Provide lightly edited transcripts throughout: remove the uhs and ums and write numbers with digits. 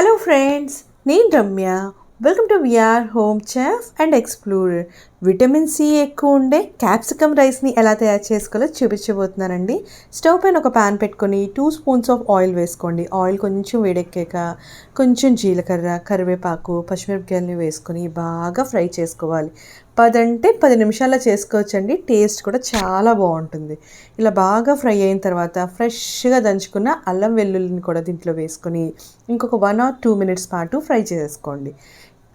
Hello friends, నేను Ramya. Welcome to VR home chef and explorer. Vitamin C ఎక్కువ ఉండే capsicum రైస్ని ఎలా తయారు చేసుకోవాలో చూపించబోతున్నానండి. స్టవ్ పైన ఒక ప్యాన్ పెట్టుకొని 2 స్పూన్స్ ఆఫ్ ఆయిల్ వేసుకోండి. ఆయిల్ కొంచెం వేడెక్కాక కొంచెం జీలకర్ర, కరివేపాకు, పచ్చిమిరపకాయలని వేసుకొని బాగా ఫ్రై చేసుకోవాలి. 10 నిమిషాల్లో చేసుకోవచ్చండి. టేస్ట్ కూడా చాలా బాగుంటుంది. ఇలా బాగా ఫ్రై అయిన తర్వాత ఫ్రెష్గా దంచుకున్న అల్లం వెల్లుల్లిని కూడా దీంట్లో వేసుకొని ఇంకొక 1 or 2 మినిట్స్ పాటు ఫ్రై చేసుకోండి.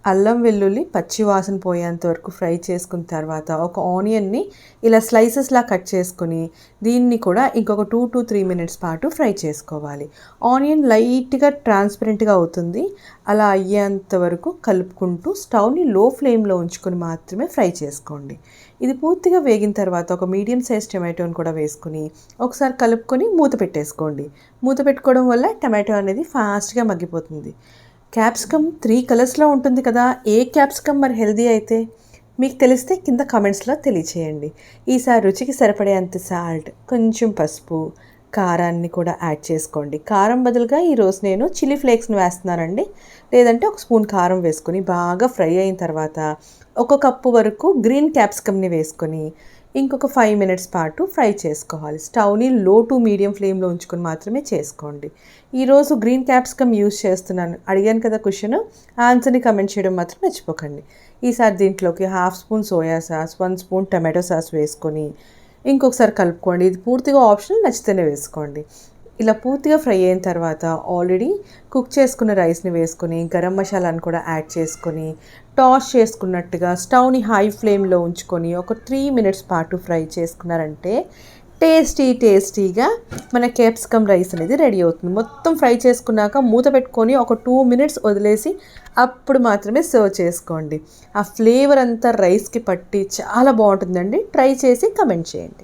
అల్లం వెల్లుల్లి పచ్చి వాసన పోయేంత వరకు ఫ్రై చేసుకున్న తర్వాత ఒక ఆనియన్ని ఇలా స్లైసెస్లా కట్ చేసుకొని దీన్ని కూడా ఇంకొక 2 to 3 మినిట్స్ పాటు ఫ్రై చేసుకోవాలి. ఆనియన్ లైట్గా ట్రాన్స్పరెంట్గా అవుతుంది. అలా అయ్యేంత వరకు కలుపుకుంటూ స్టవ్ని లో ఫ్లేమ్లో ఉంచుకొని మాత్రమే ఫ్రై చేసుకోండి. ఇది పూర్తిగా వేగిన తర్వాత ఒక మీడియం సైజ్ టమాటోని కూడా వేసుకొని ఒకసారి కలుపుకొని మూత పెట్టేసుకోండి. మూత పెట్టుకోవడం వల్ల టమాటో అనేది ఫాస్ట్గా మగ్గిపోతుంది. క్యాప్సికమ్ 3 కలర్స్లో ఉంటుంది కదా, ఏ క్యాప్సికమ్ మరి హెల్దీ అయితే మీకు తెలిస్తే కింద కామెంట్స్లో తెలియచేయండి. ఈసారి రుచికి సరిపడేంత సాల్ట్, కొంచెం పసుపు, కారాన్ని కూడా యాడ్ చేసుకోండి. కారం బదులుగా ఈరోజు నేను చిల్లీ ఫ్లేక్స్ని వేస్తున్నానండి. లేదంటే ఒక స్పూన్ కారం వేసుకొని బాగా ఫ్రై అయిన తర్వాత 1 కప్పు వరకు గ్రీన్ క్యాప్సికమ్ని వేసుకొని ఇంకొక 5 మినిట్స్ పాటు ఫ్రై చేసుకోవాలి. స్టవ్ని లో టు మీడియం ఫ్లేమ్లో ఉంచుకొని మాత్రమే చేసుకోండి. ఈరోజు గ్రీన్ క్యాప్సికమ్ యూజ్ చేస్తున్నాను. అడిగాను కదా క్వశ్చన్, ఆన్సర్ని కమెంట్ చేయడం మాత్రం మర్చిపోకండి. ఈసారి దీంట్లోకి 1/2 spoon soya sauce, 1 spoon tomato sauce వేసుకొని ఇంకొకసారి కలుపుకోండి. ఇది పూర్తిగా ఆప్షనల్, నచ్చితేనే వేసుకోండి. ఇలా పూర్తిగా ఫ్రై అయిన తర్వాత ఆల్రెడీ కుక్ చేసుకున్న రైస్ని వేసుకొని గరం మసాలాను కూడా యాడ్ చేసుకొని టాస్ చేసుకున్నట్టుగా స్టవ్ని హై ఫ్లేమ్లో ఉంచుకొని ఒక 3 మినిట్స్ పాటు ఫ్రై చేసుకున్నారంటే టేస్టీగా మన క్యాప్సికమ్ రైస్ అనేది రెడీ అవుతుంది. మొత్తం ఫ్రై చేసుకున్నాక మూత పెట్టుకొని ఒక 2 మినిట్స్ వదిలేసి అప్పుడు మాత్రమే సర్వ్ చేసుకోండి. ఆ ఫ్లేవర్ అంతా రైస్కి పట్టి చాలా బాగుంటుందండి. ట్రై చేసి కమెంట్ చేయండి.